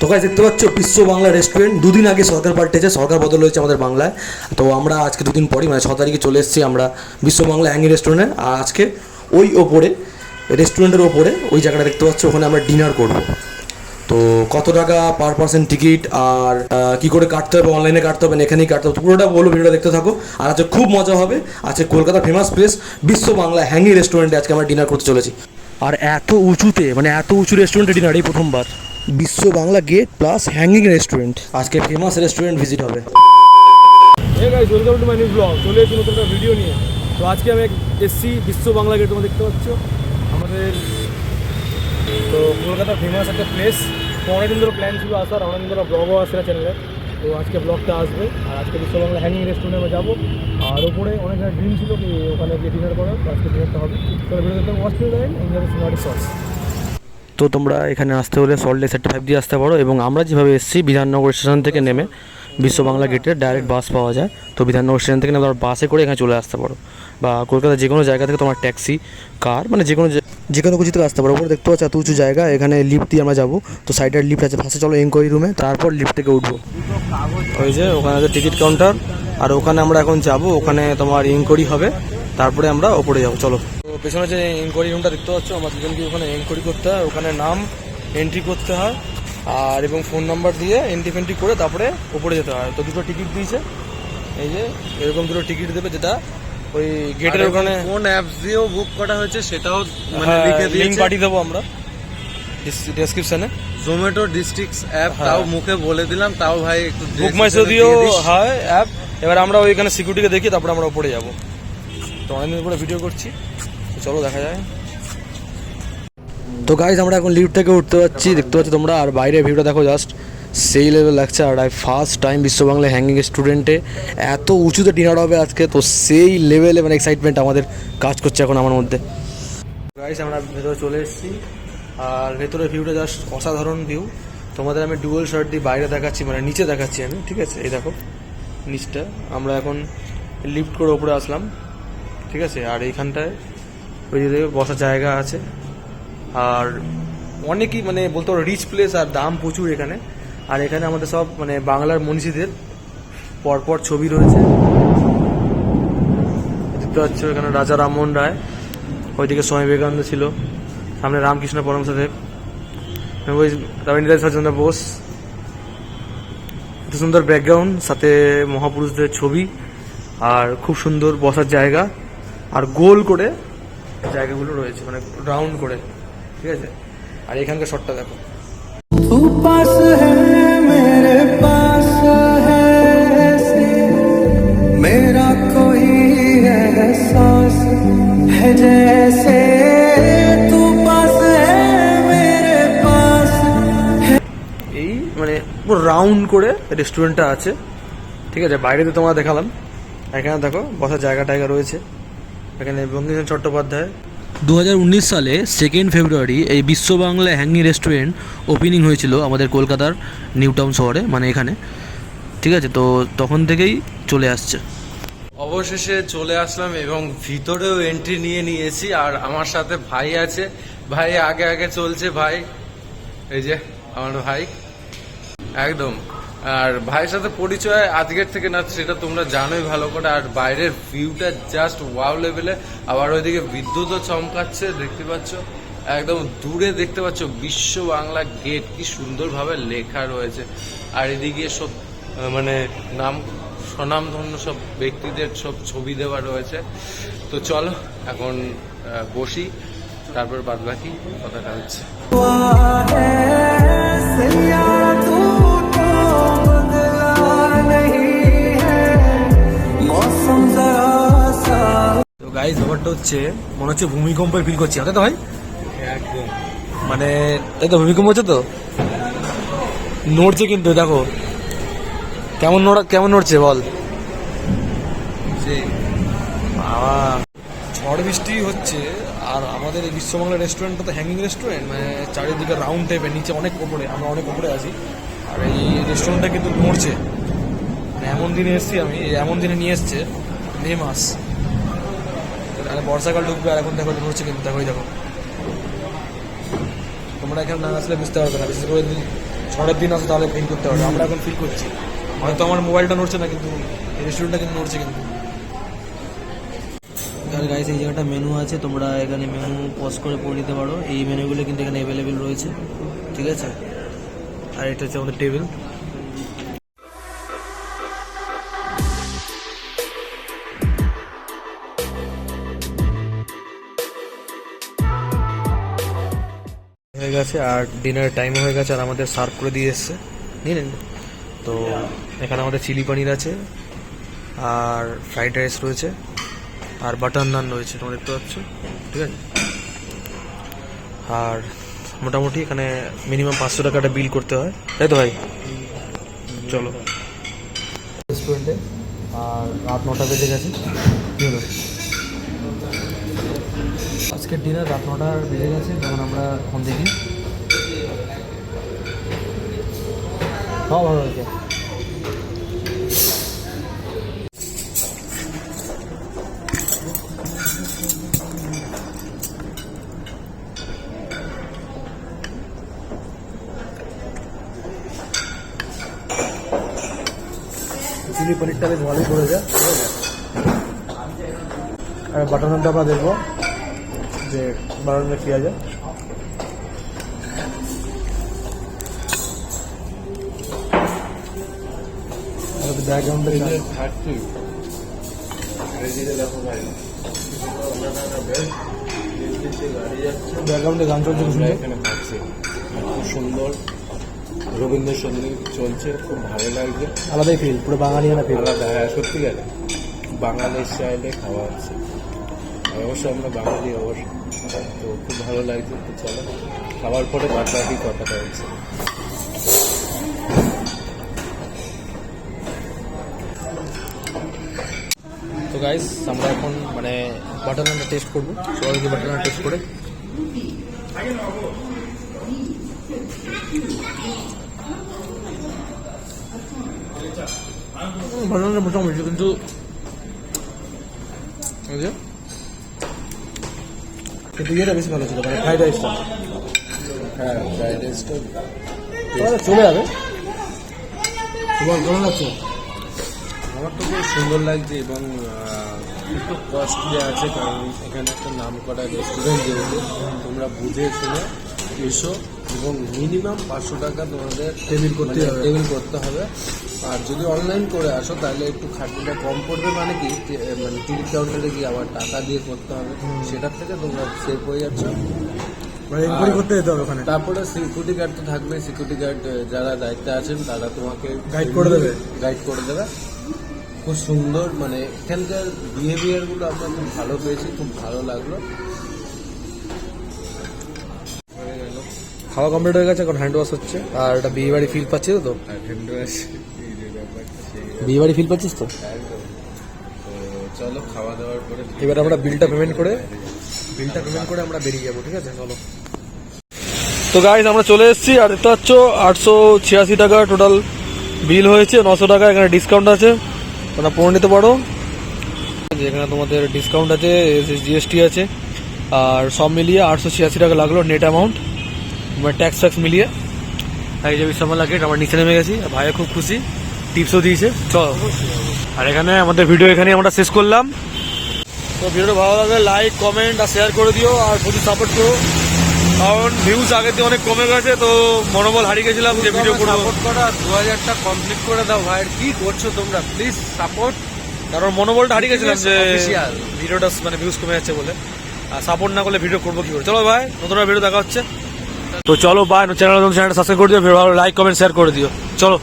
তো গাইস দেখতে পাচ্ছ বিশ্ব বাংলা রেস্টুরেন্ট। দুদিন আগে সরকার পাল্টেছে, সরকার বদল হয়েছে আমাদের বাংলায়। তো আমরা আজকে দুদিন পরই মানে 6 তারিখে চলে এসেছি আমরা বিশ্ব বাংলা হ্যাঙ্গি রেস্টুরেন্টে। আর আজকে ওই ওপরে রেস্টুরেন্টের ওপরে ওই জায়গাটা দেখতে পাচ্ছ, ওখানে আমরা ডিনার করব। তো কত টাকা পার পার্সন টিকিট আর কী করে কাটতে হবে, অনলাইনে কাটতে হবে না এখানেই কাটতে হবে, পুরোটা বলবো, ভিডিওটা দেখতে থাকো। আর আজকে খুব মজা হবে। আজকে কলকাতা ফেমাস প্লেস বিশ্ব বাংলা হ্যাঙ্গি রেস্টুরেন্টে আজকে আমরা ডিনার করতে চলেছি। আর এত উঁচুতে, মানে এত উঁচু রেস্টুরেন্টে ডিনার এই প্রথমবার। Biswa Bangla gate plus hanging restaurant, আজকে ফেমাস রেস্টুরেন্ট ভিজিট হবে। Hey guys, welcome to my new vlog. চলে এসেছি নতুন একটা ভিডিও নিয়ে। তো আজকে আমি এসছি বিশ্ব বাংলা গেট, তোমরা দেখতে পাচ্ছ আমাদের। তো কলকাতার ফেমাস একটা প্লেস। তো অনেকদিন ধরে প্ল্যান ছিল আসার, অনেকদিন ধরে ব্লগও আসছে চ্যানেলে। তো আজকে ব্লগটা আসবে। আর আজকে বিশ্ব বাংলা হ্যাঙ্গিং রেস্টুরেন্টে আমরা যাবো। আর ওপরে অনেক ড্রিম ছিল কি ওখানে গিয়ে ডিনার করার, আজকে ডিনারটা হবে। তো ভিডিও দেখতে ওয়াচ করে দেবেন ইন্ডিয়ার সিনেমাটিক সস। তো তোমরা এখানে আসতে হলে সল্ট লেক সেক্টর 5 দিয়ে আসতে পারো, এবং আমরা যেভাবে এসেছি বিধাননগর স্টেশন থেকে নেমে বিশ্ব বাংলা গেটে ডাইরেক্ট বাস পাওয়া যায়। তো বিধাননগর স্টেশন থেকে নেমে বাসে করে এখানে চলে আসতে পারো, বা কলকাতার যে কোনো জায়গা থেকে তোমার ট্যাক্সি, কার, মানে যে কোনো কিছু থেকে আসতে পারো। ওপরে দেখতে পাচ্ছ এত উঁচু জায়গা, এখানে লিফট দিয়ে আমরা যাবো। তো সাইডের লিফট আছে, ফার্স্টে চলো এনকোয়ারি রুমে, তারপর লিফট থেকে উঠবো। ওই যে ওখানে আছে টিকিট কাউন্টার, আর ওখানে আমরা এখন যাবো। ওখানে তোমার এনকোয়ারি হবে, তারপরে আমরা ওপরে যাবো। চলো। তো পেছনে যে এনকোয়ারি রুমটা দেখতে পাচ্ছ, আমার দুজনকে ওখানে এনকোয়ারি করতে হয়, ওখানে নাম এন্ট্রি করতে হয় আর এবং ফোন নাম্বার দিয়ে এন্ট্রি ফেন্ট্রি করে তারপরে ওপরে যেতে হয়। তো দুটো টিকিট দিয়েছে, এই যে এরকম দুটো টিকিট দেবে, যেটা ওই গেটের ওখানে কোন অ্যাপস দিয়েও বুক করা হয়েছে সেটাও মানে লিখে দিয়েছে। লিংক পাঠিয়ে দেবো আমরা ডেসক্রিপশনে। জোম্যাটো ডিস্ট্রিক্টস অ্যাপ, তাও মুখে বলে দিলাম, তাও ভাই একটু বুক মাই শো দিয়েও হয় অ্যাপ। এবার আমরা ওইখানে সিকিউরিটিকে দেখি, তারপরে আমরা ওপরে যাবো। তো অনেকদিন পরে ভিডিও করছি, তো চলো দেখা যায়। তো গাইজ আমরা এখন লিফট থেকে উঠতে পারছি, দেখতে পাচ্ছি তোমরা। আর বাইরে ভিউটা দেখো, জাস্ট সেই লেভেল লাগছে। আর ফার্স্ট টাইম বিশ্ব বাংলা হ্যাঙ্গিং স্টুডেন্টে এত উঁচুতে ডিনার হবে আজকে, তো সেই লেভেলে মানে এক্সাইটমেন্ট আমাদের কাজ করছে এখন আমার মধ্যে। গাইজ আমরা ভেতরে চলে এসেছি, আর ভেতরের ভিউটা জাস্ট অসাধারণ ভিউ। তোমাদের আমি ডুয়েল শার্ট দিয়ে বাইরে দেখাচ্ছি, মানে নিচে দেখাচ্ছি আমি, ঠিক আছে? এই দেখো নিচটা। আমরা এখন লিফট করে ওপরে আসলাম, ঠিক আছে? আর এইখানটায় ওই যে বসার জায়গা আছে, আর অনেকই মানে বলতে পারো রিচ প্লেস, আর দাম প্রচুর এখানে। আর এখানে আমাদের সব মানে বাংলার মনীষীদের পরপর ছবি রয়েছে, দেখতে পাচ্ছ। এখানে রাজা রামমোহন রায়, ওইদিকে স্বামী বিবেকানন্দ ছিল, সামনে রামকৃষ্ণ পরমহংসদেব, ওই রবীন্দ্রনাথ চন্দ্র বোস। এত সুন্দর ব্যাকগ্রাউন্ড, সাথে মহাপুরুষদের ছবি, আর খুব সুন্দর বসার জায়গা, আর গোল করে জায়গাগুলো রয়েছে, মানে রাউন্ড করে, ঠিক আছে? আর এখানকার শটটা দেখো। मेरा कोई एहसास है जैसे तू पास है मेरे पास है। এই মানে পুরো রাউন্ড করে রেস্টুরেন্টটা আছে, ঠিক আছে? বাইরে তো তোমরা দেখালাম, এখানে দেখো বসার জায়গা টায়গা রয়েছে। এখানে বঙ্কিমচন্দ্র চট্টোপাধ্যায় 2019 সালে 2 ফেব্রুয়ারি এই বিশ্ব বাংলা হ্যাঙ্গি রেস্টুরেন্ট ওপেনিং হয়েছিল আমাদের কলকাতার নিউ টাউন শহরে, মানে এখানে, ঠিক আছে? তো তখন থেকেই চলে আসছে। অবশেষে চলে আসলাম এবং ভিতরেও এন্ট্রি নিয়ে নিয়েছি। আর আমার সাথে ভাই আছে, ভাই আগে আগে চলছে। ভাই এই যে আমার ভাই একদম। আর ভাইয়ের সাথে পরিচয় আজকের থেকে না, সেটা তোমরা জানোই ভালো করে। আর বাইরের ভিউটা জাস্ট ওয়াও লেভেলে। আবার ওইদিকে বিদ্যুৎও চমকাচ্ছে, দেখতে পাচ্ছ একদম দূরে, দেখতে পাচ্ছ বিশ্ব বাংলা গেট কি সুন্দরভাবে লেখা রয়েছে। আর এদিকে সব মানে নাম স্বনামধন্য সব ব্যক্তিদের সব ছবি দেওয়া রয়েছে। তো চলো এখন বসি, তারপর বাদ বাকি কথাটা হচ্ছে। তো গাইস ব্যাপারটা হচ্ছে, মনে হচ্ছে ভূমিকম্পের ফিল করছি, তাই তো ভাই? একদম মানে তাই তো, ভূমিকম্প হচ্ছে তো, নড়ছে কিন্তু দেখো কেমন নড়ছে বল। বাবা, ঝড় বৃষ্টি হচ্ছে। আর আমাদের এই বিশ্ববাংলা রেস্টুরেন্টটা তো হ্যাঙ্গিং রেস্টুরেন্ট, মানে চারিদিকে রাউন্ড টাইপের, নিচে অনেক ওপরে, আমরা অনেক ওপরে আছি। আর এই রেস্টুরেন্টটা কিন্তু নড়ছে, মানে এমন দিনে এসছি আমি, এমন দিনে নিয়ে এসছে মে মাস, মানে বর্ষাকাল ঢুকবে, আর এখন দেখো নড়ছে কিন্তু। দেখো দেখো, তোমরা এখানে না আসলে বুঝতে পারবে না, বিশেষ করে ঝড়ের দিন আসে তাহলে ফিল করতে পারবে। আমরা এখন ফিল করছি, হয়তো আমার মোবাইলটা নড়ছে না কিন্তু রেস্টুরেন্টটা কিন্তু নড়ছে কিন্তু। আর গাইস এই জায়গাটা মেনু আছে, তোমরা এখানে মেনু পজ করে পড়ে নিতে পারো। এই মেনুগুলো কিন্তু এখানে অ্যাভেলেবেল রয়েছে, ঠিক আছে। আর এটা হচ্ছে আমাদের টেবিল। হয়ে গেছে আর ডিনারের টাইমও হয়ে গেছে, আর আমাদের সার্ভ করে দিয়ে এসছে, নিন। তো এখানে আমাদের চিলি পনির আছে, আর ফ্রাইড রাইস রয়েছে, আর বাটার নান রয়েছে, তোমরা দেখতে পাচ্ছ, ঠিক আছে। আর মোটামুটি এখানে মিনিমাম 500 টাকাটা বিল করতে হয়, তাই তো ভাই? চলো রেস্টুরেন্টে, আর রাত 9টা বেজে গেছে। কী হলো? আজকের ডিনার রাত 9টা বেজে গেছে, যখন আমরা ফোন দেখি। ভালো হয়েছে। চিলি পনিরটা বেশ ভালোই করেছে, ঠিক আছে। আর বাটার নানটা আমরা দেখবো যে বাটার নানে কী আছে। ব্যাকগ্রাউন্ডে গান চলছে, আমরা এখানে খাচ্ছি, খুব সুন্দর রবীন্দ্রসঙ্গীত চলছে, খুব ভালো লাগছে, আলাদাই ফিল, পুরো বাঙালিয়ানা ফিল। আলাদা। হ্যাঁ, সত্যিকারে বাঙালি স্টাইলে খাওয়া হচ্ছে। আর অবশ্য আমরা বাঙালি, অবশ্য তো খুব ভালো লাগছে। তো চলো, খাওয়ার পরে বাদ বাকি কথাটা হচ্ছে। তো গাইস আমরা এখন মানে বাটার নানটা টেস্ট করবো, সবাইকে বাটার নান টেস্ট করে। বাটার নানটা মোটামুটি, কিন্তু ইয়েটা বেশি ভালো ছিল, মানে ফ্রাইড রাইসটা। হ্যাঁ, ফ্রাইড রাইসটা চলে যাবে। তোমার কেমন লাগছে? আমার তো খুব সুন্দর লাগছে, এবং একটু কস্টলি আছে, কারণ এখানে একটা নাম করা রেস্টুরেন্ট, যেহেতু তোমরা বুঝে শুনে এসো, এবং মিনিমাম 500 টাকা তোমাদের টেবিল করতে হবে। টেবিল করতে হবে। আর যদি অনলাইন করে আসো তাহলে একটু খাটনিটা কম পড়বে, মানে কি মানে টিকিট কাউন্টারে গিয়ে আবার টাকা দিয়ে করতে হবে, সেটার থেকে তোমরা সেভ হয়ে যাচ্ছ। মানে এনকোয়ারি করতে যেতে হবে ওখানে। তারপরে সিকিউরিটি গার্ড তো থাকবে, সিকিউরিটি গার্ড যারা দায়িত্বে আছেন তারা তোমাকে গাইড করে দেবে। গাইড করে দেবে। খুব সুন্দর, মানে এখানকার বিহেভিয়ারগুলো আমরা খুব ভালো পেয়েছি, খুব ভালো লাগলো। খাওয়া কমপ্লিট হয়ে গেছে, এখন হ্যান্ড ওয়াশ হচ্ছে। আর এটা বিয়ে বাড়ি ফিল পাচ্ছিস তো? বিয়ে বাড়ি ফিল পাচ্ছিস তো? তো চলো, খাওয়া দাওয়ার পরে এবার আমরা বিলটা পেমেন্ট করে আমরা বেরিয়ে যাবো, ঠিক আছে? চলো। তো গাইস আমরা চলে এসেছি, আর দেখতে পাচ্ছ 886 টাকা টোটাল বিল হয়েছে। 900 টাকা এখানে ডিসকাউন্ট আছে, তোমরা পড়ে নিতে পারো। যেখানে তোমাদের ডিসকাউন্ট আছে, জিএসটি আছে, আর সব মিলিয়ে 886 টাকা লাগলো নেট অ্যামাউন্ট, ট্যাক্স ফ্যাক্স মিলিয়ে। এই যে বিশ্বমালা গেট, আমরা নিচে নেমে গেছি, ভাইয়া খুব খুশি, টিপসও দিয়েছে। চলো, আর এখানে আমাদের ভিডিও এখানে আমরা শেষ করলাম। তো ভিডিওটা ভালো লাগলে লাইক, কমেন্ট আর শেয়ার করে দিও, আর প্রচুর সাপোর্ট করো, কারণ ভিউজ আগের দিয়ে অনেক কমে গেছে, তো মনোবল হারিয়ে গেছিলাম যে ভিডিও করবো। সাপোর্ট করা 2000টা কমপ্লিট করে দাও ভাই, কি করছো তোমরা, প্লিজ সাপোর্ট। কারণ মনোবলটা হারিয়ে গেছিলাম যে Official। ভিডিওটা মানে ভিউজ কমে যাচ্ছে বলে, আর সাপোর্ট না করলে ভিডিও করবো কি করে। চলো ভাই, নতুন ভিডিও দেখা হচ্ছে। তো চলো বাই, চ্যানেলটা সাবস্ক্রাইব করে দিও, ভালো লাইক কমেন্ট শেয়ার করে দিও। চলো।